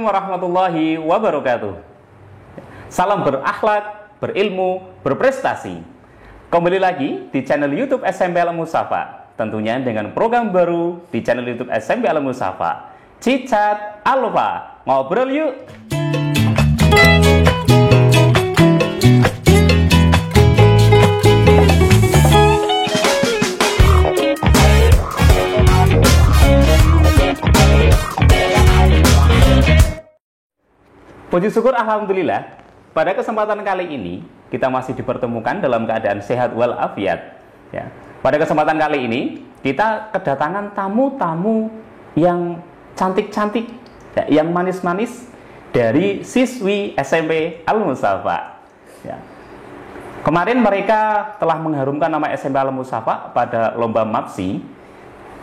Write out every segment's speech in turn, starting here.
warahmatullahi wabarakatuh. Salam berakhlak, berilmu, berprestasi. Kembali lagi di channel YouTube SMP Al Mustafa. Tentunya dengan program baru di channel YouTube SMP Al Mustafa. Cicat Alfa, ngobrol yuk. Puji syukur alhamdulillah, pada kesempatan kali ini kita masih dipertemukan dalam keadaan sehat walafiat. Ya. Pada kesempatan kali ini kita kedatangan tamu-tamu yang cantik-cantik, ya, yang manis-manis dari siswi SMP Al Mustafa. Ya. Kemarin mereka telah mengharumkan nama SMP Al Mustafa pada lomba MAPSI,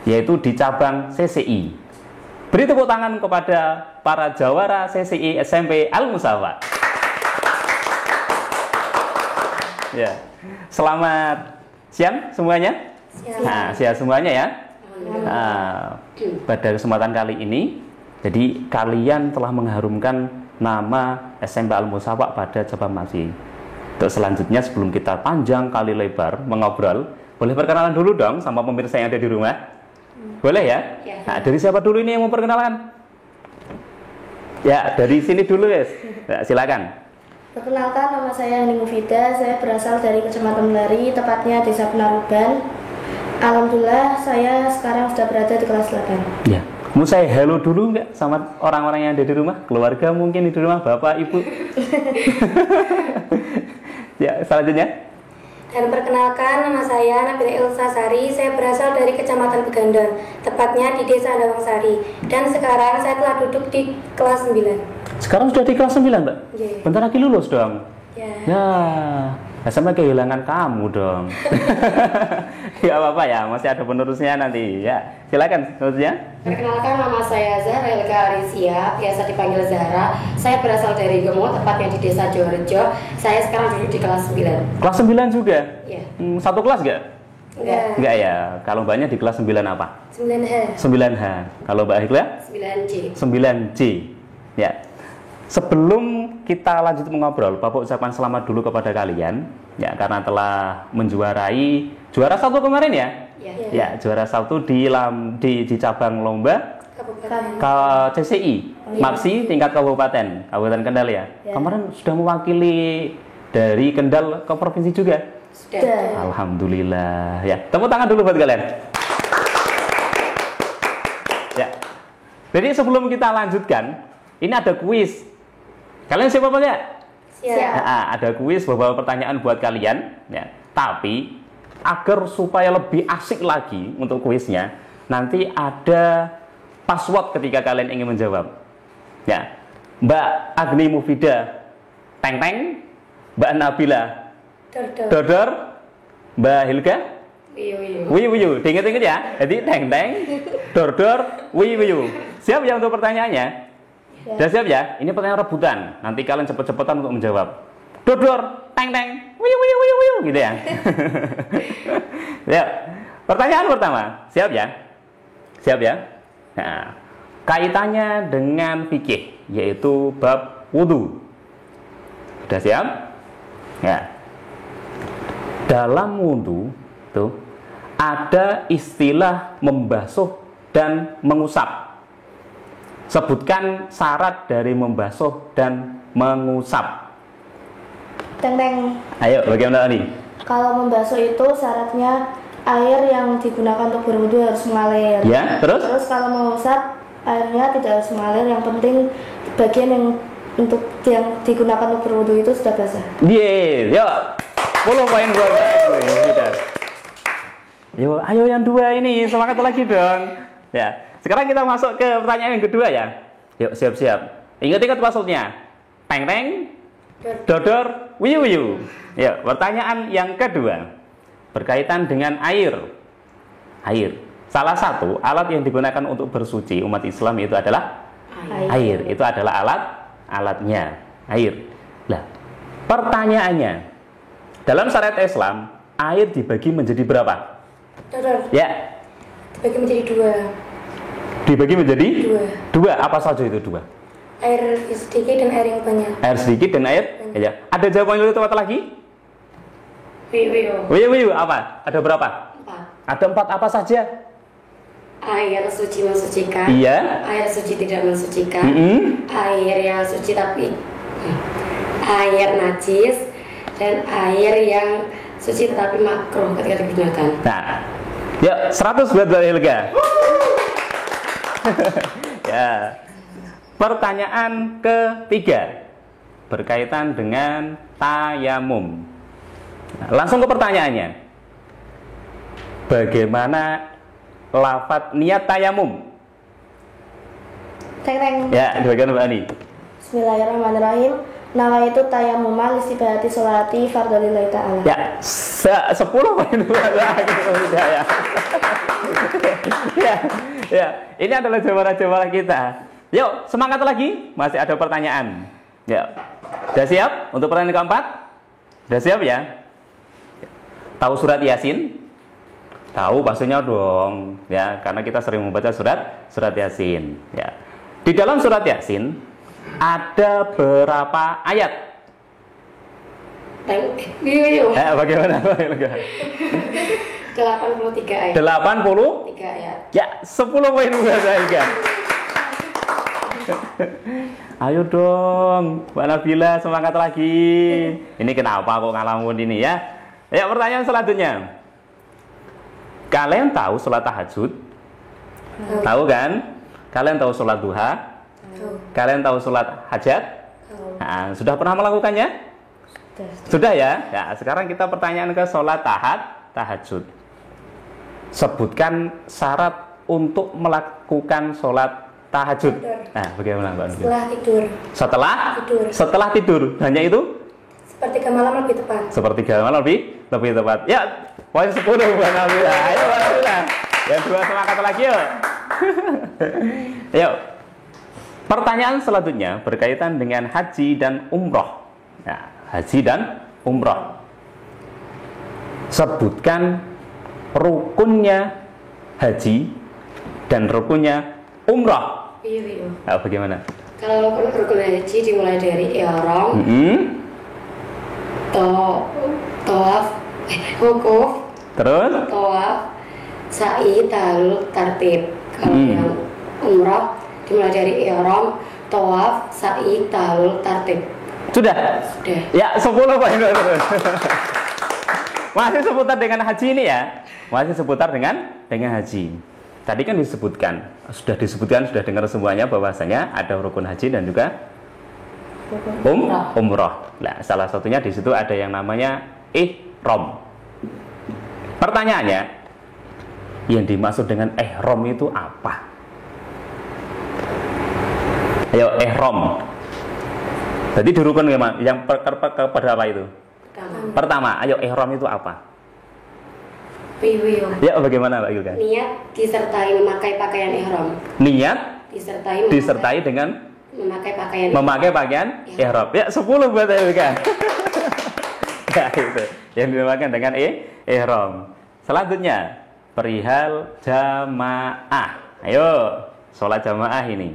yaitu di cabang CCI. Beri tepuk tangan kepada para jawara CCI SMP Al Mustafa. Ya. Selamat siang semuanya. Nah, siang semuanya ya. Nah, pada kesempatan kali ini, jadi kalian telah mengharumkan nama SMP Al Mustafa pada cabang MAPSI. Untuk selanjutnya, sebelum kita panjang kali lebar mengobrol, boleh perkenalan dulu dong sama pemirsa yang ada di rumah. Boleh ya? Nah, dari siapa dulu ini yang mau perkenalan? Ya, dari sini dulu, guys. Ya, silakan. Perkenalkan, nama saya Hani Mufida. Saya berasal dari Kecamatan Melari, tepatnya Desa Penaruban. Alhamdulillah, saya sekarang sudah berada di kelas 8. Ya. Mau saya hello dulu nggak sama orang-orang yang ada di rumah? Keluarga mungkin di rumah, bapak, ibu. Ya, selanjutnya. Dan perkenalkan, nama saya Nabila Ilsa Sari. Saya berasal dari Kecamatan Begandon, tepatnya di Desa Andawangsari. Dan sekarang saya telah duduk di kelas 9. Sekarang sudah di kelas 9, Mbak? Yeah. Bentar lagi lulus dong? Yeah. Ya, sampai kehilangan kamu dong. Ya apa-apa ya, masih ada penerusnya nanti. Ya, silakan penerusnya. Perkenalkan, nama saya Zahra Elga Arisia, biasa dipanggil Zahra. Saya berasal dari Gemo, tepatnya di Desa Jorejo. Saya sekarang duduk di kelas 9. Kelas 9 juga? Iya. Satu kelas nggak? Enggak. Enggak ya. Kalau Mbaknya di kelas 9 apa? 9H. 9H. Kalau Mbak Hikla? 9C. 9C. Ya. Sebelum kita lanjut mengobrol, Bapak ucapkan selamat dulu kepada kalian, ya, karena telah menjuarai juara 1 kemarin ya. Iya. Ya, juara 1 di cabang lomba Kabupaten. CCI, MAPSI tingkat Kabupaten Kendal ya. Kemarin sudah mewakili dari Kendal ke provinsi juga. Sudah. Alhamdulillah. Ya, tepuk tangan dulu buat kalian. Ya. Jadi sebelum kita lanjutkan, ini ada kuis. Kalian siap apa enggak? Siap. Nah, ada kuis, beberapa pertanyaan buat kalian. Ya. Tapi agar supaya lebih asik lagi untuk kuisnya, nanti ada password ketika kalian ingin menjawab. Ya, Mbak Agni Mufida, teng teng. Mbak Nabila, dodor. Mbak Hilga, wiyu. Diinget-inget ya. Jadi teng teng, dodor, wiyu. Siap ya untuk pertanyaannya? Sudah siap ya? Ini pertanyaan rebutan. Nanti kalian cepet-cepetan untuk menjawab. Dodor, teng teng, wiyu, gitu ya. Ya. Pertanyaan pertama, siap ya? Siap ya? Nah, kaitannya dengan fikih, yaitu bab wudu. Sudah siap? Ya. Dalam wudu tuh ada istilah membasuh dan mengusap. Sebutkan syarat dari membasuh dan mengusap. Teng-teng. Ayo, bagaimana nih? Kalau membasuh itu syaratnya air yang digunakan untuk berwudu harus mengalir. Ya, terus? Terus kalau mengusap, airnya tidak harus mengalir. Yang penting bagian yang digunakan untuk berwudu itu sudah basah. Yes, yuk. 10 poin buat kita. Yo, ayo yang dua ini semangat lagi dong. Ya. Sekarang kita masuk ke pertanyaan yang kedua ya. Yuk, siap-siap. Ingat-ingat maksudnya. Teng teng, dodor, wiyu. Yuk, pertanyaan yang kedua berkaitan dengan air. Air. Salah satu alat yang digunakan untuk bersuci umat Islam itu adalah air. Itu adalah alatnya, air. Lah, pertanyaannya, dalam syariat Islam, air dibagi menjadi berapa? Dodor. Ya. Dibagi menjadi 2. Dibagi menjadi 2. Apa saja itu 2? Air sedikit dan air yang banyak. Air sedikit dan air ya. Ada jawaban yang lebih tepat lagi? Wiyu. Apa? Ada berapa? 4. Ada 4 apa saja? Air suci mensucikan. Iya. Air suci tidak mensucikan. Mm-mm. Air yang suci tapi air najis, dan air yang suci tetapi makruh ketika digunakan. Nah, ya 100 buat Mbak Helga. Ya. Pertanyaan ketiga berkaitan dengan tayamum. Nah, langsung ke pertanyaannya. Bagaimana lafadz niat tayamum? Teng. Ya, dibagikan Mbak Ani. Bismillahirrahmanirrahim. Nawaitu tayammuma lisibati sholati fardholillahi ta'ala. Ya, 10 poin buat ya. Ya, ini adalah jawaban kita. Yuk, semangat lagi. Masih ada pertanyaan. Ya. Sudah siap untuk pertanyaan keempat? Sudah siap ya? Tahu surat Yasin? Tahu pastinya dong, ya, karena kita sering membaca surat Yasin, ya. Di dalam surat Yasin ada berapa ayat? Wiyu. Bagaimana? 83 ayat. 80? 3 ayat. Ya, 10 poin buat saya. Ayo dong, Mbak Nabila, semangat lagi. Ini kenapa kok ngalamun ini ya? Ya, pertanyaan selanjutnya. Kalian tahu sholat tahajud? Tahu kan? Kalian tahu sholat duha? Kalian tahu sholat hajat? Nah, sudah pernah melakukannya? Sudah ya? Ya, sekarang kita pertanyaan ke sholat tahajud. Sebutkan syarat untuk melakukan sholat tahajud. Nah, bagaimana Mbak Nabila? Setelah tidur. Setelah tidur. Hanya itu? Sepertiga malam lebih tepat. Sepertiga malam lebih tepat. Ya, poin 10 Mbak Nabila. Ayo Mbak Nabila. Yang 2 semangat lagi yuk. Yuk. Pertanyaan selanjutnya berkaitan dengan haji dan umroh. Nah, haji dan umroh. Sebutkan rukunnya haji dan rukunnya umroh. Wiyu. Nah, bagaimana? Kalau rukun haji dimulai dari ihram, tawaf, wukuf, terus tawaf, sa'i, tahlul, tartib. Kalau yang umrah dimulai dari ihram, tawaf, sa'i, tahlul, tartib. sudah? Sudah. Ya, 10 poin. Masih seputar dengan haji ini ya? Masih seputar dengan haji. Tadi kan sudah disebutkan, sudah dengar semuanya bahwasanya ada rukun haji dan juga umroh. Nah, salah satunya di situ ada yang namanya ihram. Pertanyaannya, yang dimaksud dengan ihram itu apa? Ayo, ihram. Jadi di rukun yang pada apa itu? Pertama, ayo ihram itu apa? Wiyu. Ya, bagaimana Mbak Yulka? Niat disertai memakai pakaian ihram. Niat disertai dengan memakai pakaian ihram. Ya, 10 buat Yulka. Ya, itu yang dinamakan dengan ihram. Selanjutnya, perihal jamaah. Ayo, sholat jamaah ini.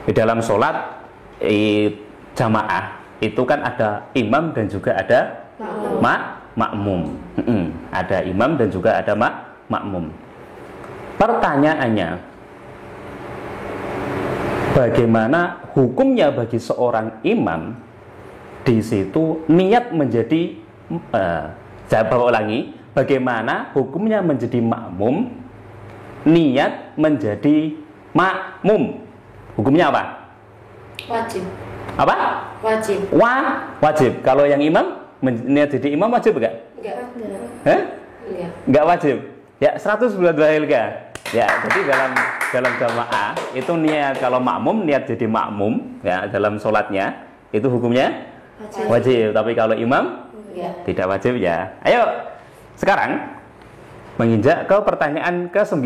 Di dalam sholat jamaah itu kan ada imam dan juga ada makmum. Ada imam dan juga ada makmum. Pertanyaannya, bagaimana hukumnya bagi seorang imam di situ niat menjadi jawab ulangi, bagaimana hukumnya menjadi makmum, niat menjadi makmum? Hukumnya apa? Wajib. Apa? Wajib. Wajib. Kalau yang imam niat jadi imam wajib enggak? Enggak. Enggak wajib. Ya, 100 buat Hilga. Ya, jadi dalam jamaah itu niat, kalau makmum niat jadi makmum ya dalam sholatnya itu hukumnya wajib. Tapi kalau imam tidak wajib ya. Ayo sekarang menginjak ke pertanyaan ke-9,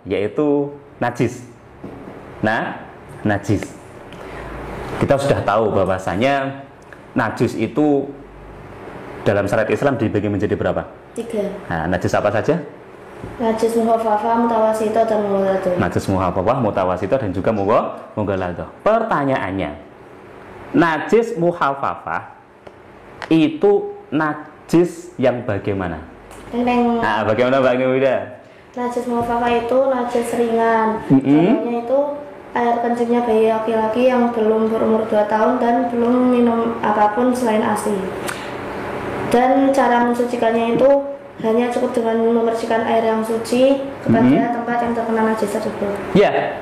yaitu najis. Nah, najis. Kita sudah tahu bahwasanya najis itu dalam syariat Islam dibagi menjadi berapa? 3. Nah, najis apa saja? Najis mukhafafah, mutawasito, dan mughaladzah. Najis mukhafafah, mutawasito, dan juga mughaladzah. Pertanyaannya, najis mukhafafah itu najis yang bagaimana? Nah, bagaimana Mbak Wida? Najis mukhafafah itu najis ringan. Contohnya itu air kencingnya bayi laki-laki yang belum berumur 2 tahun dan belum minum apapun selain ASI. Dan cara mensucikannya itu hanya cukup dengan membersihkan air yang suci kepada tempat yang terkena najis tersebut. Ya,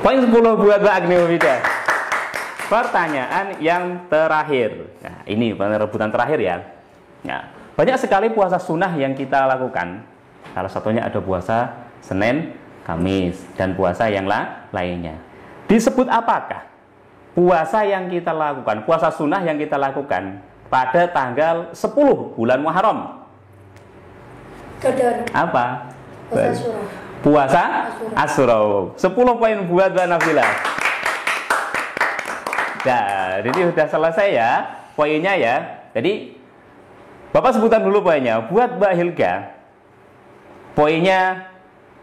poin 10 buat Mbak Agni Wida. Pertanyaan yang terakhir. Nah, ini rebutan terakhir ya. Nah, banyak sekali puasa sunnah yang kita lakukan. Salah satunya ada puasa Senin, Kamis, dan puasa yang lainnya. Disebut apakah puasa yang kita lakukan, puasa sunnah yang kita lakukan pada tanggal 10 bulan Muharram? Qadar. Apa? Puasa Asyura. Puasa Asyura. 10 poin buat Mbak Nabila. Nah, jadi sudah selesai ya poinnya ya. Jadi Bapak sebutan dulu poinnya. Buat Mbak Hilga, poinnya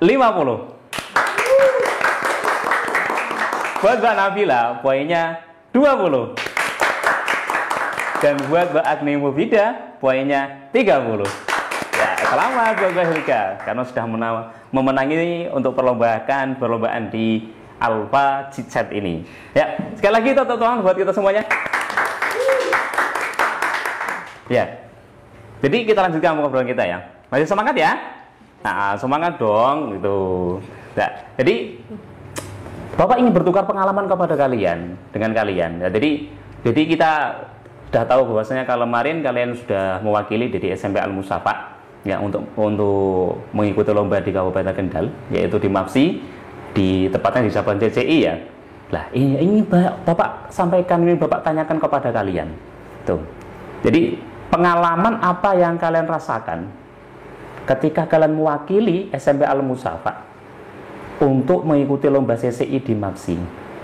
50. Buat Mbak Nabila, poinnya 20. Dan buat Mbak Agni Mufida, poinnya 30. Ya, selamat buat Mbak Hilga karena sudah memenangi untuk perlombaan di Alpha Chitchat ini. Ya, sekali lagi tepuk tangan buat kita semuanya. Ya. Jadi kita lanjutkan obrolan kita ya. Masih semangat ya? Nah, semangat dong gitu. Nah, jadi Bapak ingin bertukar pengalaman kepada kalian dengan kalian. Ya, jadi kita sudah tahu bahwasanya kalau kemarin kalian sudah mewakili di SMP Al Musafa ya untuk mengikuti lomba di Kabupaten Kendal, yaitu di MAPSI, di tepatnya di cabang CCI ya. Lah, ini Bapak sampaikan, ini Bapak tanyakan kepada kalian. Tuh. Jadi pengalaman apa yang kalian rasakan ketika kalian mewakili SMP Al Musafa untuk mengikuti lomba CCI di MAPSI?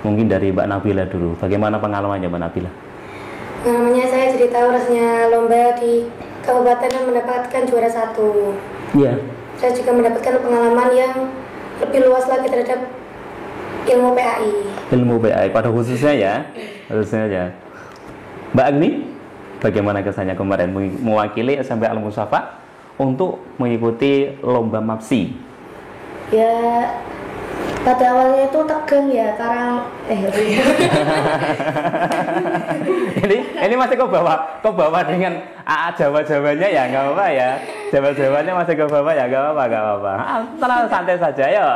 Mungkin dari Mbak Nabila dulu. Bagaimana pengalamannya Mbak Nabila? Pengalamannya saya jadi tahu rasanya lomba di kabupaten dan mendapatkan juara 1. Iya. Saya juga mendapatkan pengalaman yang lebih luas lagi terhadap ilmu PAI. Ilmu PAI pada khususnya ya. Khususnya ya. Mbak Agni, bagaimana kesannya kemarin mewakili SMP Al Musafa untuk mengikuti lomba MAPSI? Ya, pada awalnya itu tegang ya, karena ini masih kau bawa dengan Jawa-Jawanya ya, nggak apa-apa ya. Jawa-Jawanya masih kau bawa ya, nggak apa-apa. Tenang, santai saja ya.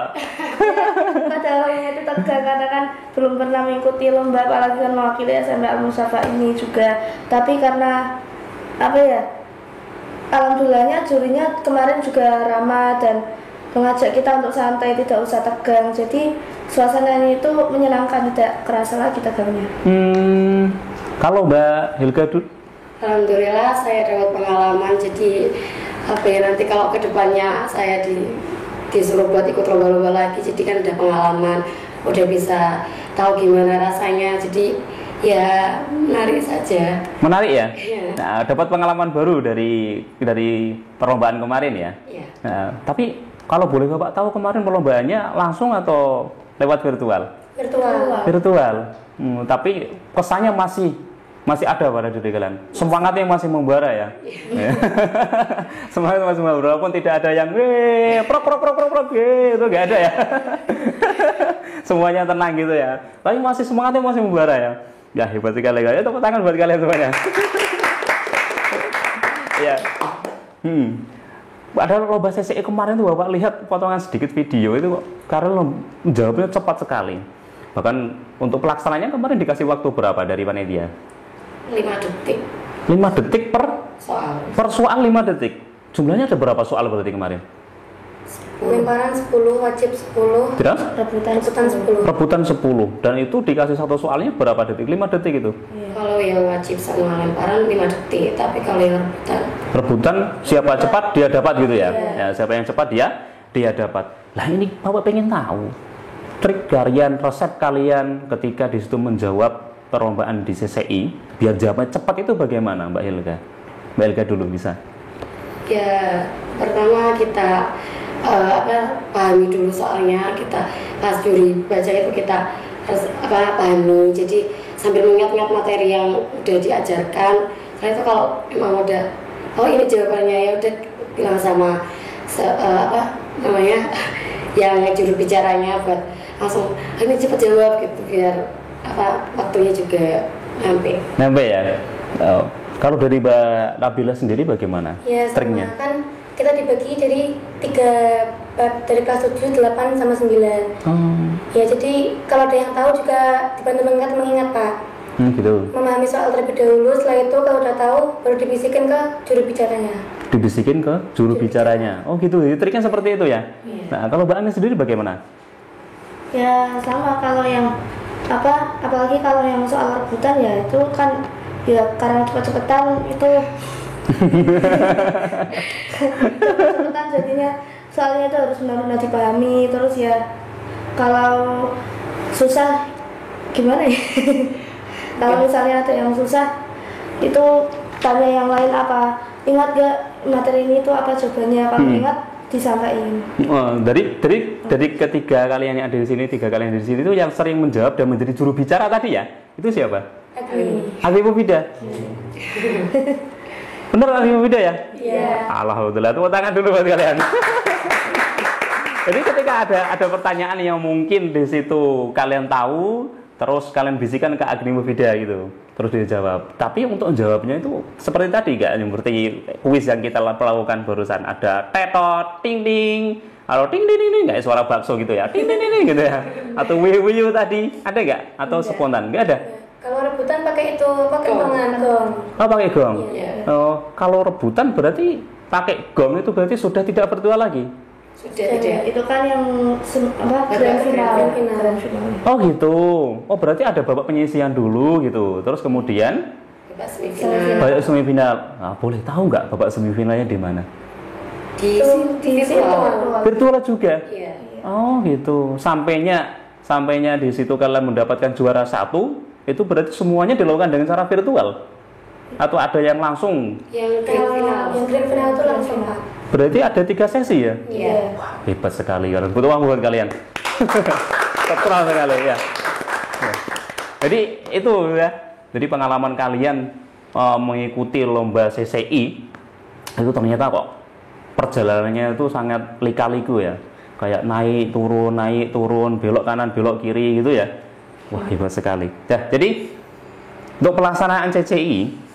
Pada awalnya itu tegang karena kan belum pernah mengikuti lomba, apalagi kan mewakili SMP Al Musafa ini juga. Tapi karena apa ya, alhamdulillahnya jurinya kemarin juga ramah dan mengajak kita untuk santai, tidak usah tegang. Jadi suasananya itu menyenangkan, tidak kerasa lagi tegangnya. Kalau Mbak Hilga dulu? Alhamdulillah saya dapat pengalaman. Jadi nanti kalau kedepannya saya disuruh buat ikut lomba-lomba lagi, jadi kan ada pengalaman, udah bisa tahu gimana rasanya. Jadi ya menarik saja. Menarik ya? Iya. Nah, dapat pengalaman baru dari perlombaan kemarin ya? Iya. Nah, tapi kalau boleh Bapak tahu kemarin perlombaannya langsung atau lewat virtual? Virtual. Tapi kesannya masih ada pada diri kalian. Semangatnya masih membara ya. Semangat masih membara, walaupun tidak ada yang prok gitu, nggak ada ya. Semuanya tenang gitu ya. Tapi semangatnya masih membara ya. Ya hebat sekali kalian. Tepuk tangan buat kalian semuanya. Ya. Ada lomba CCI kemarin tuh Bapak lihat potongan sedikit video itu kok karena jawabnya cepat sekali. Bahkan untuk pelaksananya kemarin dikasih waktu berapa dari panitia? 5 detik. 5 detik per Soal. Per soal 5 detik. Jumlahnya ada berapa soal berarti kemarin? Lemparan 10, wajib 10. Tidak? Rebutan 10. Rebutan 10. Dan itu dikasih satu soalnya berapa detik? 5 detik itu. Kalau yang wajib sama lemparan 5 detik, tapi kalau yang rebutan siapa cepat dia dapat gitu ya. Ya, siapa yang cepat dia dapat. Lah ini Bapak pengen tahu trik kalian, resep kalian ketika di situ menjawab perlombaan di CCI biar jawabnya cepat itu bagaimana Mbak Hilga? Mbak Hilga dulu bisa. Ya, pertama kita pahami dulu soalnya, kita pas juri baca itu kita harus pahami, jadi sambil mengingat-ingat materi yang udah diajarkan. Karena itu kalau memang udah ini jawabannya, ya udah bilang sama yang juru bicaranya buat langsung ini cepat jawab gitu, biar waktunya juga nyampe ya. Kalau dari Mbak Nabila sendiri bagaimana? Ya, triknya? kan kita dibagi dari 3 bab, dari kelas 7, 8, sama 9. Ya, jadi kalau ada yang tahu juga dibantu mengingat Pak. Gitu. Memahami soal terlebih dahulu, setelah itu kalau udah tahu baru dibisikin ke juru bicaranya. Dibisikin ke juru bicaranya. Oh gitu, triknya seperti itu ya? Nah, kalau Mbak Ani sendiri bagaimana? Ya sama, kalau yang apalagi kalau yang soal rebutan ya itu kan ya karena cepet-cepetan itu cepet-cepetan jadinya soalnya itu harus benar-benar dipahami. Terus ya kalau susah gimana ya kalau misalnya ada yang susah itu tanya yang lain, apa ingat gak materi ini itu apa jawabannya, kalau ingat disampaikan. Dari ketiga kalian yang ada di sini, 3 kalian di sini itu yang sering menjawab dan menjadi juru bicara tadi ya, itu siapa? Abi Mufida. Bener Abi Mufida ya? Iya. Alhamdulillah, tepuk tangan dulu buat kalian. Jadi ketika ada pertanyaan yang mungkin di situ kalian tahu, terus kalian bisikan ke Agni Mufida gitu, terus dia jawab. Tapi untuk jawabnya itu seperti tadi gak, seperti kuis yang kita lakukan barusan, ada tetot, ting ting, atau ting ting ting, nggak suara bakso gitu ya, ting ting ting gitu ya, atau wiu tadi, ada nggak? Atau spontan? Nggak ada. Kalau rebutan pakai gongan, gong. Oh, pakai gong. Iya. Oh, kalau rebutan berarti pakai gong itu berarti sudah tidak berdua lagi. Sudah tidak. Itu kan yang grand final. Oh gitu. Oh berarti ada babak penyisian dulu gitu. Terus kemudian babak semifinal. Nah, boleh tahu nggak babak semifinalnya di mana? Di virtual. Virtual juga. Iya. Oh gitu. Sampainya di situ kalian mendapatkan juara 1, itu berarti semuanya dilakukan dengan cara virtual. Atau ada yang langsung? Yang grand final itu langsung Pak. Berarti ada 3 sesi ya? Iya. Wah, hebat sekali kalian. Butuh uang buat kalian. Keren sekali ya. Jadi itu ya. Jadi pengalaman kalian mengikuti lomba CCI itu ternyata kok perjalanannya itu sangat lika-liku ya. Kayak naik turun, belok kanan, belok kiri gitu ya. Wah, hebat sekali. Nah, jadi untuk pelaksanaan CCI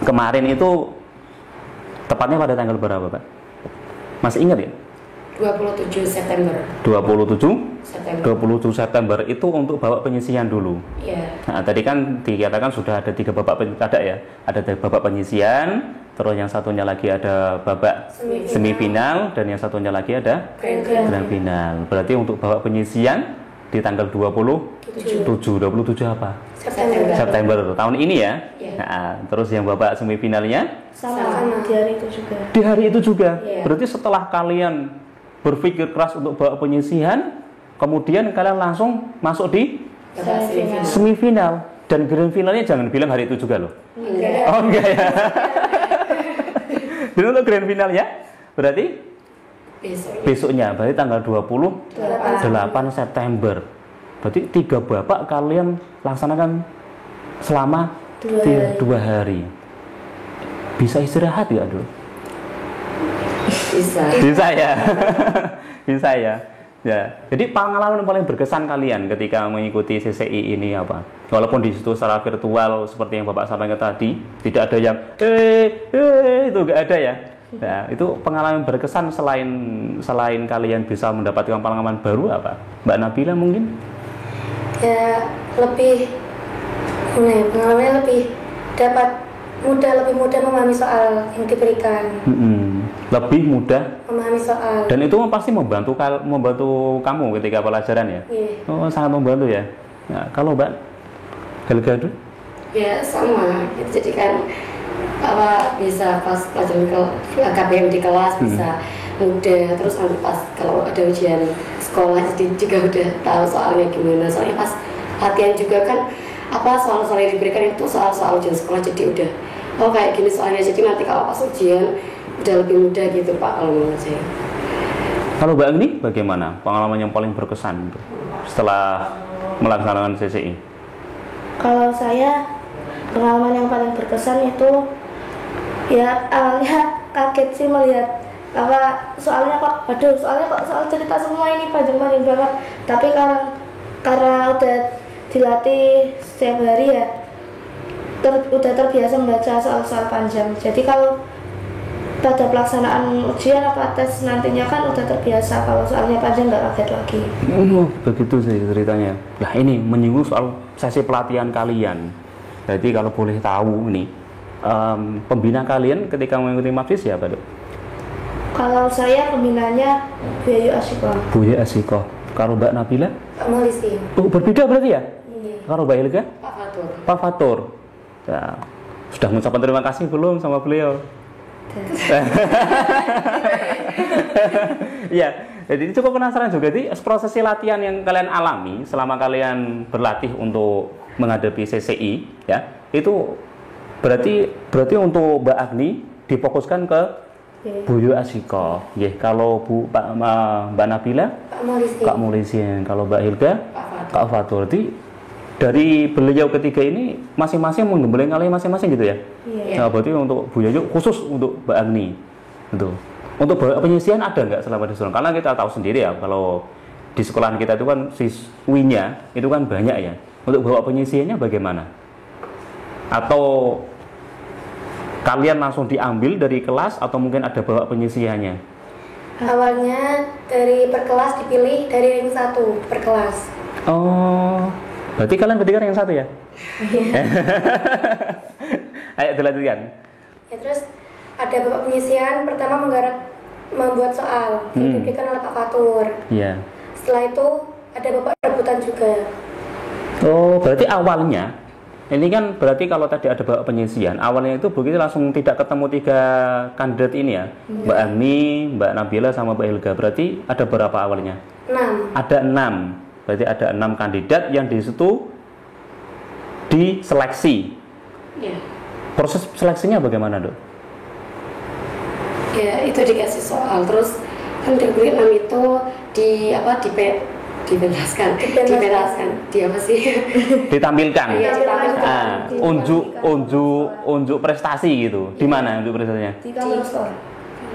kemarin itu tepatnya pada tanggal berapa, Pak? Masih ingat ya? 27 September. 27 September itu untuk babak penyisian dulu. Iya. Nah, tadi kan dikatakan sudah ada 3 babak ya. Ada babak penyisian, terus yang satunya lagi ada babak semifinal, dan yang satunya lagi ada grand final. Berarti untuk babak penyisian di tanggal 27 apa? September tahun ini ya. Nah, terus yang babak semifinalnya sama di hari itu juga. Di hari itu juga. Berarti setelah kalian berpikir keras untuk babak penyisihan, kemudian kalian langsung masuk di semifinal. Dan grand finalnya jangan bilang hari itu juga loh. Enggak. Oh enggak ya. Dan untuk grand finalnya berarti besoknya, berarti tanggal 28 September. Berarti 3 babak kalian laksanakan selama 2 hari. Bisa istirahat ya dulu? Bisa ya. Bisa ya. Ya. Jadi pengalaman paling berkesan kalian ketika mengikuti CCI ini apa? Walaupun di situ secara virtual seperti yang Bapak sampaikan tadi, tidak ada yang itu enggak ada ya. Nah, itu pengalaman berkesan selain kalian bisa mendapatkan pengalaman baru apa? Mbak Nabila mungkin? Ya pengalamannya lebih lebih mudah memahami soal yang diberikan. Lebih mudah memahami soal. Dan itu pasti membantu kamu ketika pelajaran ya? Oh, sangat membantu ya. Nah, kalau Mbak Helga dulu? Ya sama. Jadi kan bisa pas pelajaran KBM di kelas bisa mudah, terus nanti pas kalau ada ujian sekolah jadi juga udah tahu soalnya gimana. Soalnya pas latihan juga kan soal-soal yang diberikan itu soal-soal ujian sekolah, jadi udah kayak gini soalnya, jadi nanti kalau pas ujian udah lebih mudah gitu Pak kalau menurut saya. Kalau Mbak Agni bagaimana pengalaman yang paling berkesan gitu, setelah melaksanakan CCI? Kalau saya pengalaman yang paling berkesan itu ya awalnya kaget sih melihat apa soalnya kok soal cerita semua ini panjang-panjang banget, tapi karena udah dilatih setiap hari ya udah terbiasa membaca soal-soal panjang, jadi kalau pada pelaksanaan ujian apa tes nantinya kan udah terbiasa, kalau soalnya panjang nggak kaget lagi. Begitu sih ceritanya. Nah ini menyinggung soal sesi pelatihan kalian. Jadi kalau boleh tahu ini pembina kalian ketika mengikuti MAPSI siapa Dok? Kalau saya pembinanya Bu Yayu Asiko. Bu Yayu Asiko. Kalau Mbak Nabila? Pak Molisi. Oh, berbeda berarti ya? Iya. Kalau Mbak Ilga? Pak Fatur. Pak Fatur. Ya, sudah mengucapkan terima kasih belum sama beliau? Ya, jadi cukup penasaran juga di proses latihan yang kalian alami selama kalian berlatih untuk menghadapi CCI, ya. Itu berarti untuk Mbak Agni difokuskan ke Bu Yayu Asiko. Ya, kalau Mbak Nabila Kak Molisi, kalau Mbak Hilda Kak Fatur. Dari beliau ketiga ini masing-masing menggembleng kalian masing-masing gitu ya? Iya. Nah, berarti untuk Bu Yayu khusus untuk Mbak Agni. Gitu. Untuk penyisian ada nggak selama di sekolah? Karena kita tahu sendiri ya, kalau di sekolahan kita itu kan siswinya itu kan banyak ya. Untuk bawa penyisiannya bagaimana? Atau kalian langsung diambil dari kelas atau mungkin ada bawa penyisiannya? Awalnya dari per kelas dipilih dari ring 1 per kelas. Oh, berarti kalian bertiga yang satu ya? Ayo dilanjutkan. Ya, terus ada bapak penyisian pertama membuat soal diberikan oleh Pak Fatur. Iya. Setelah itu ada bapak rebutan juga. Oh, berarti awalnya ini kan berarti kalau tadi ada bapak penyisian, awalnya itu begitu langsung tidak ketemu 3 kandidat ini ya, Mbak Agni, Mbak Nabila sama Mbak Hilga. Berarti ada berapa awalnya? 6. Ada 6. Berarti ada 6 kandidat yang di situ diseleksi. Ya. Proses seleksinya bagaimana, Dok? Ya, itu dikasih soal, terus kan dari 6 itu dipentaskan, di apa sih? Ditampilkan. Iya, ditampilkan. Unjuk prestasi gitu. Di mana unjuk prestasinya? Di kantor store.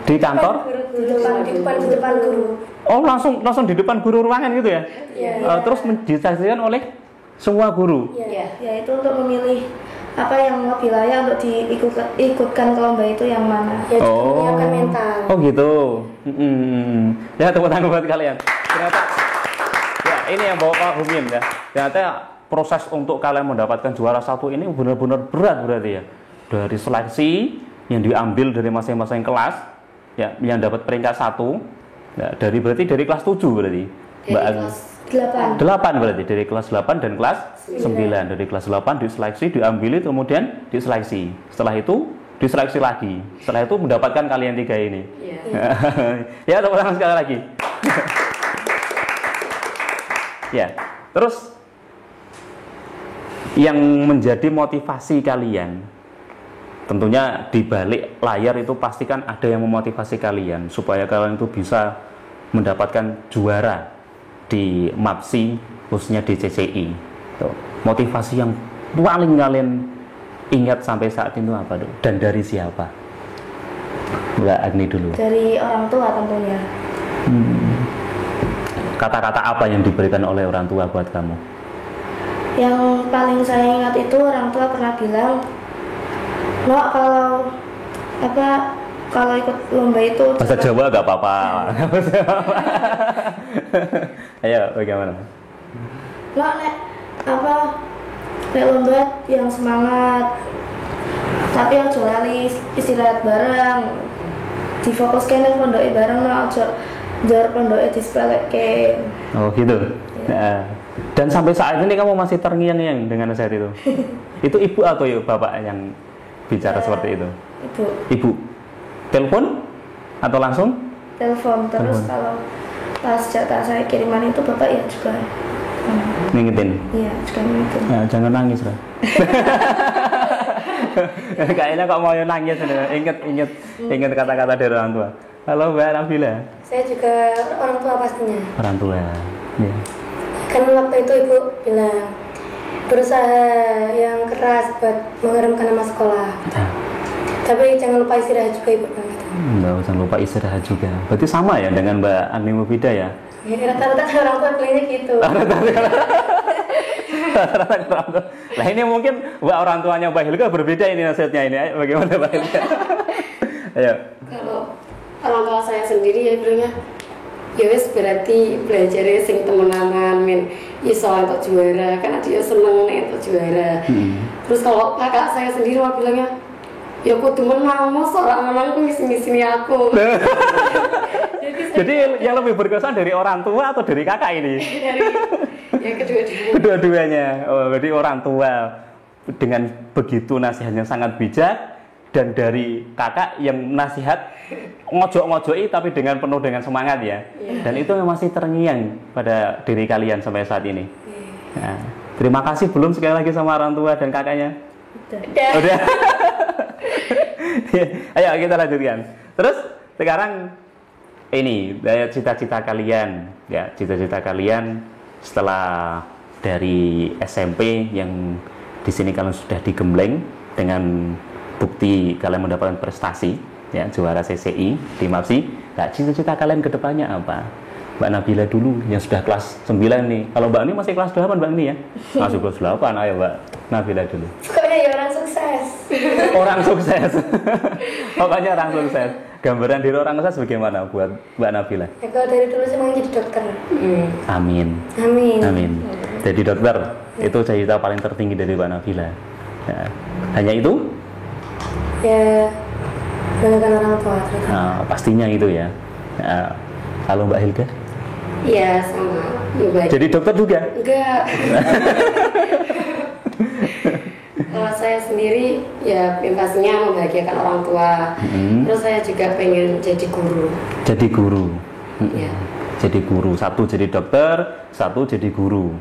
Di kantor? Di depan guru. Oh, langsung di depan guru ruangan gitu ya? Iya. Terus disaksikan oleh semua guru. Iya. Ya itu untuk memilih apa yang lebih layak untuk diikutkan ke lomba itu yang mana. Ya, juga menyiapkan mental. Oh gitu. Ya, tepuk tangan buat kalian. Ternyata ya ini yang bawa Pak Humim ya. Ternyata proses untuk kalian mendapatkan juara 1 ini benar-benar berat berarti ya. Dari seleksi yang diambil dari masing-masing kelas ya, yang dapat peringkat 1 ya, dari kelas 7 berarti. Mbak kelas 8. berarti dari kelas 8 dan kelas 9. Dari kelas 8 diseleksi, diambil kemudian diseleksi. Setelah itu diseleksi lagi. Setelah itu mendapatkan kalian 3 ini. Ya, tepuk tangan sekali lagi. Ya, terus yang menjadi motivasi kalian, tentunya di balik layar itu pastikan ada yang memotivasi kalian supaya kalian itu bisa mendapatkan juara di MAPSI, khususnya di CCI. Tuh, motivasi yang paling kalian ingat sampai saat itu apa, Dok? Dan dari siapa? Mbak Agni dulu. Dari orang tua tentunya. Kata-kata apa yang diberikan oleh orang tua buat kamu? Yang paling saya ingat itu orang tua pernah bilang, "No, kalau ikut lomba itu Bahasa Jawa gak apa-apa. Ayo, bagaimana? No, nek lomba yang semangat, tapi aja lali istirahat bareng, difokuskan yang pondoknya bareng, no aja jar pondoknya disepelekke." Oh gitu. Nah, dan sampai saat ini kamu masih terngiang-ngiang dengan nasihat itu? Itu ibu atau bapak yang bicara seperti itu? Ibu. Telepon atau langsung? Telepon. Terus kalau pas jatah saya kiriman itu bapak ya juga ngingetin. Iya, juga ngingetin. Nah, jangan nangis lah. Kayaknya kok mau nangis, inget kata-kata dari orang tua. Halo Mbak Nabila. Saya juga orang tua pastinya. Orang tua. Ya. Kan waktu itu ibu bilang berusaha yang keras buat mengharumkan nama sekolah. Nah, Tapi jangan lupa istirahat juga ibu bilang gitu. nggak usah lupa istirahat juga. Berarti sama ya dengan Mbak Ani Mufida ya? Ya, rata-rata kan orang tua bilangnya gitu. Nah ini mungkin Mbak orang tuanya Mbak Hilga berbeda ini nasihatnya ini. Ayo, bagaimana Mbak Hilga? Ayo. Kalau orang tua saya sendiri ya bilangnya, ya wis berarti belajarnya sing temenanan min iso untuk juara karena dia seneng nih untuk juara. Terus kalau kakak saya sendiri malah bilangnya, ya aku tuh menang, masa orang menang aku ngisi-ngisi aku. Jadi yang lebih berkesan dari orang tua atau dari kakak ini? Dari ya kedua-duanya. Kedua-duanya. Oh, jadi orang tua dengan begitu nasihatnya sangat bijak, dan dari kakak yang nasihat ngojok-ngojoki tapi dengan penuh dengan semangat ya. Dan itu masih terngiang pada diri kalian sampai saat ini. Nah, terima kasih belum sekali lagi sama orang tua dan kakaknya. Udah. Ayo kita lanjutkan. Terus sekarang ini cita-cita kalian ya, cita-cita kalian setelah dari SMP yang di sini kalian sudah digembleng dengan bukti kalian mendapatkan prestasi ya, juara CCI di MAPSI. Nah, cita-cita kalian ke depannya apa? Mbak Nabila dulu yang sudah kelas 9 nih. Kalau Mbak Ani masih kelas 8 Mbak Ani ya? Masih kelas 8, ayo Mbak Nabila dulu. Pokoknya ya orang sukses. Orang sukses. Pokoknya orang sukses. Gambaran diri orang sukses bagaimana buat Mbak Nabila? Ya, kalau dari dulu sih mau jadi dokter. Amin. Amin. Amin. Jadi dokter itu cita-cita paling tertinggi dari Mbak Nabila. Ya. Hanya itu? Ya, banggakan orang tua. Nah, pastinya itu ya. Nah, kalau Mbak Hilda? Iya sama. Ya, baik. Jadi dokter juga? Enggak. Kalau saya sendiri ya pastinya membahagiakan orang tua. Terus saya juga pengen jadi guru. Jadi guru. Ya. Jadi guru. Satu jadi dokter, satu jadi guru.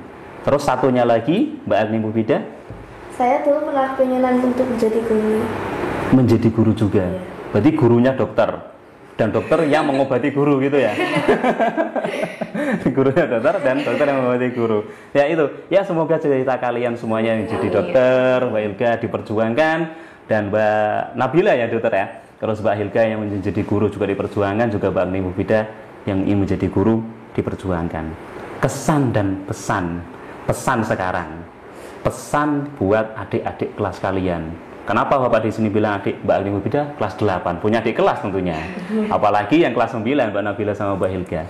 Terus satunya lagi Mbak Ani Mufida? Saya dulu pernah pengenan untuk menjadi guru. Menjadi guru juga. Berarti gurunya dokter dan dokter yang mengobati guru gitu ya. Gurunya dokter dan dokter yang mengobati guru. Ya itu. Ya semoga cita-cita kalian semuanya menjadi dokter, Mbak Hilga diperjuangkan dan Mbak Nabila ya dokter ya. Terus Mbak Hilga yang menjadi guru juga diperjuangkan, juga Mbak Ani Mufida yang ingin menjadi guru diperjuangkan. Kesan dan pesan sekarang. Pesan buat adik-adik kelas kalian. Kenapa Bapak di sini bilang adik Mbak Ani Mufida kelas 8? Punya adik kelas tentunya. Apalagi yang kelas 9 Mbak Nabila sama Mbak Hilga.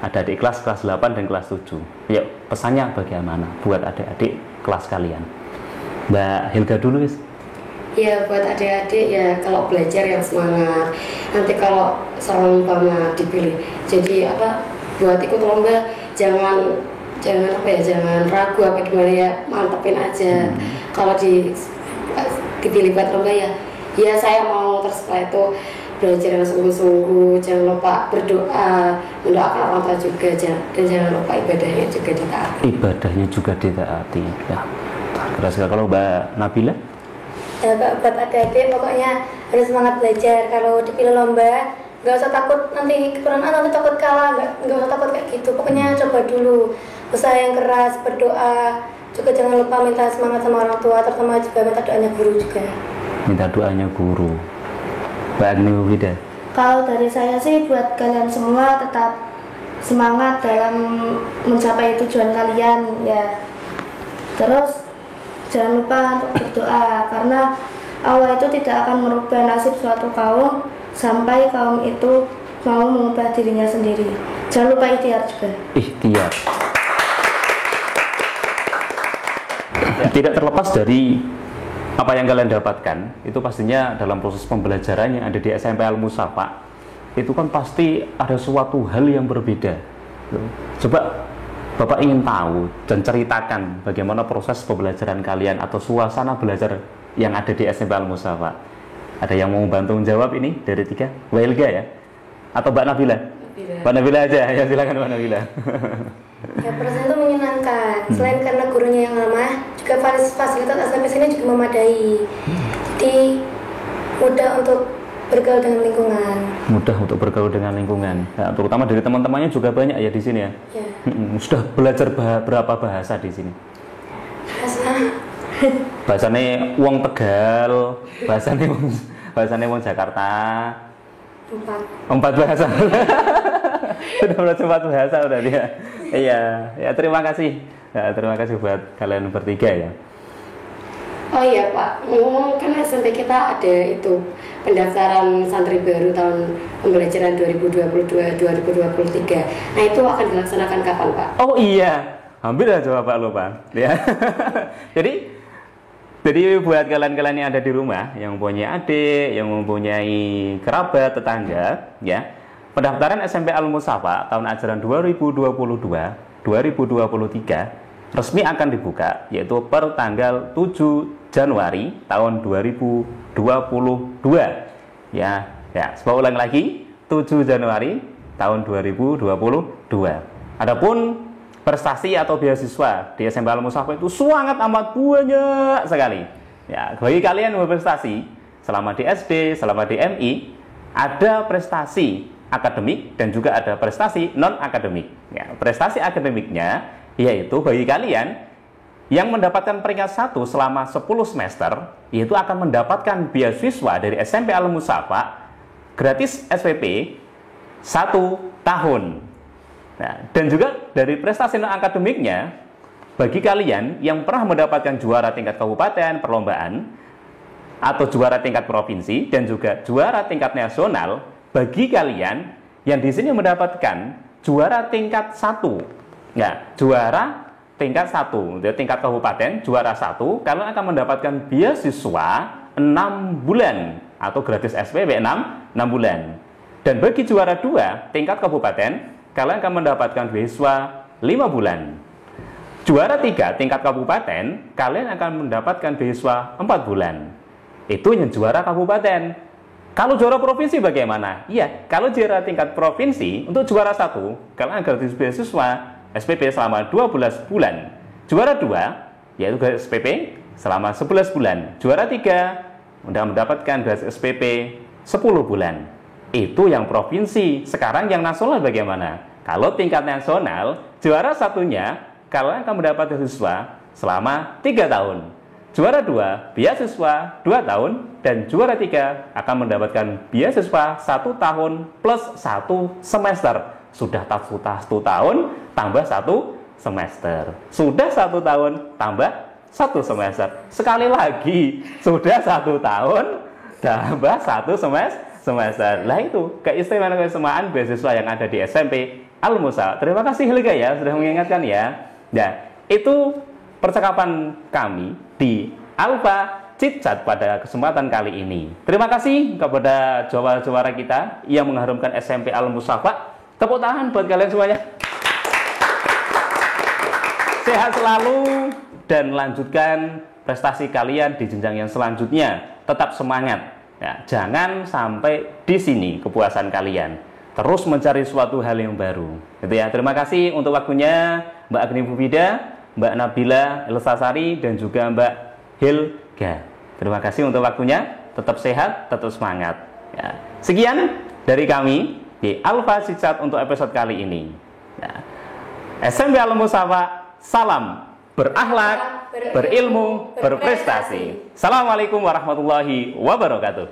Ada adik kelas 8 dan kelas 7. Yuk, pesannya bagaimana buat adik-adik kelas kalian? Mbak Hilga dulu, guys. Ya buat adik-adik ya kalau belajar yang semangat. Nanti kalau seorang umpama dipilih jadi apa buat ikut lomba jangan ragu apa gimana ya, mantepin aja. Kalau dipilih buat lomba ya saya mau. Terus setelah itu belajar yang sungguh-sungguh, jangan lupa berdoa, mendoakan orang tua juga, dan jangan lupa ibadahnya juga ditaati. Ibadahnya juga ditaati. Ya. Terus kalau Mbak Nabila? Ya, buat adik-adik pokoknya harus semangat belajar. Kalau dipilih lomba nggak usah takut nanti kekurangan, nanti takut kalah, nggak usah takut kayak gitu. Pokoknya coba dulu, usaha yang keras, berdoa, juga jangan lupa minta semangat sama orang tua, terutama juga minta doanya guru juga. Minta doanya guru. Mbak Ani Mufida? Kalau dari saya sih buat kalian semua tetap semangat dalam mencapai tujuan kalian ya. Terus jangan lupa untuk berdoa karena Allah itu tidak akan merubah nasib suatu kaum sampai kaum itu mau mengubah dirinya sendiri. Jangan lupa ikhtiar juga. Ikhtiar. Tidak terlepas dari apa yang kalian dapatkan, itu pastinya dalam proses pembelajaran yang ada di SMP Al-Musafa, itu kan pasti ada suatu hal yang berbeda. Coba Bapak ingin tahu dan ceritakan bagaimana proses pembelajaran kalian atau suasana belajar yang ada di SMP Al-Musafa. Ada yang mau bantu menjawab ini dari 3? Mbak Hilga ya? Atau Mbak Nabila? Mbak Nabila aja, ya silakan Mbak Nabila. Ya proses itu menyenangkan. Selain karena gurunya yang ramah, juga fasilitas SMP sini juga memadai. Jadi mudah untuk bergaul dengan lingkungan. Mudah untuk bergaul dengan lingkungan. Nah, terutama dari teman-temannya juga banyak ya di sini ya. Ya. Sudah belajar berapa bahasa di sini? Bahasanya wong Tegal, bahasanya wong Jakarta. 4 bahasa. Sudah belajar 4 bahasa udah dia. Iya, ya terima kasih. Ya, terima kasih buat kalian bertiga ya. Oh iya Pak, ngomong kan SMP kita ada itu pendaftaran santri baru tahun pembelajaran 2022-2023. Nah itu akan dilaksanakan kapan Pak? Oh iya, hampir aja Pak lupa. Ya. Jadi buat kalian-kalian yang ada di rumah, yang mempunyai adik, yang mempunyai kerabat, tetangga, ya, pendaftaran SMP Al-Mustafa tahun ajaran 2022-2023 resmi akan dibuka, yaitu per tanggal 7 Januari tahun 2022. Ya, saya ulang lagi, 7 Januari tahun 2022. Adapun prestasi atau beasiswa di SMP Al-Mustafa itu sangat amat banyak sekali. Ya, bagi kalian yang berprestasi selama di SD, selama di MI, ada prestasi akademik dan juga ada prestasi non akademik. Ya, prestasi akademiknya yaitu bagi kalian yang mendapatkan peringkat 1 selama 10 semester, yaitu akan mendapatkan beasiswa dari SMP Al-Mustafa gratis SPP 1 tahun. Nah, dan juga dari prestasi non akademiknya, bagi kalian yang pernah mendapatkan juara tingkat kabupaten perlombaan atau juara tingkat provinsi dan juga juara tingkat nasional, bagi kalian yang di sini mendapatkan juara tingkat 1. Nah, juara tingkat 1, tingkat kabupaten juara 1, kalian akan mendapatkan beasiswa 6 bulan atau gratis SPP 6 bulan. Dan bagi juara 2 tingkat kabupaten, kalian akan mendapatkan beasiswa 5 bulan. Juara 3 tingkat kabupaten, kalian akan mendapatkan beasiswa 4 bulan. Itu yang juara kabupaten. Kalau juara provinsi bagaimana? Iya, kalau juara tingkat provinsi, untuk juara 1, kalian gratis beasiswa SPP selama 12 bulan. Juara 2, yaitu gratis SPP selama 11 bulan. Juara 3, mendapatkan gratis SPP 10 bulan. Itu yang provinsi. Sekarang yang nasional bagaimana? Kalau tingkat nasional, juara 1-nya, kalian akan mendapat beasiswa selama 3 tahun. Juara 2, beasiswa 2 tahun. Dan juara 3 akan mendapatkan beasiswa 1 tahun plus 1 semester. Sudah 1 tahun tambah 1 semester. Sudah 1 tahun tambah 1 semester. Sekali lagi, sudah 1 tahun tambah 1 semester. Lah itu keistimewaan beasiswa yang ada di SMP Al-Mustafa. Terima kasih Helga ya sudah mengingatkan ya. Nah, itu percakapan kami di Alfa Chit Chat pada kesempatan kali ini. Terima kasih kepada juara-juara kita yang mengharumkan SMP Al-Mustafa. Tepuk tangan buat kalian semuanya. Sehat selalu dan lanjutkan prestasi kalian di jenjang yang selanjutnya. Tetap semangat. Ya, jangan sampai di sini kepuasan kalian. Terus mencari suatu hal yang baru. Gitu ya. Terima kasih untuk waktunya Mbak Agni Pupida, Mbak Nabila Elsasari dan juga Mbak Helga. Terima kasih untuk waktunya. Tetap sehat, tetap semangat. Ya. Sekian dari kami di Alfa Chit Chat untuk episode kali ini. Nah, SMP Al-Mustafa, salam berakhlak, berilmu, berprestasi. Assalamualaikum warahmatullahi wabarakatuh.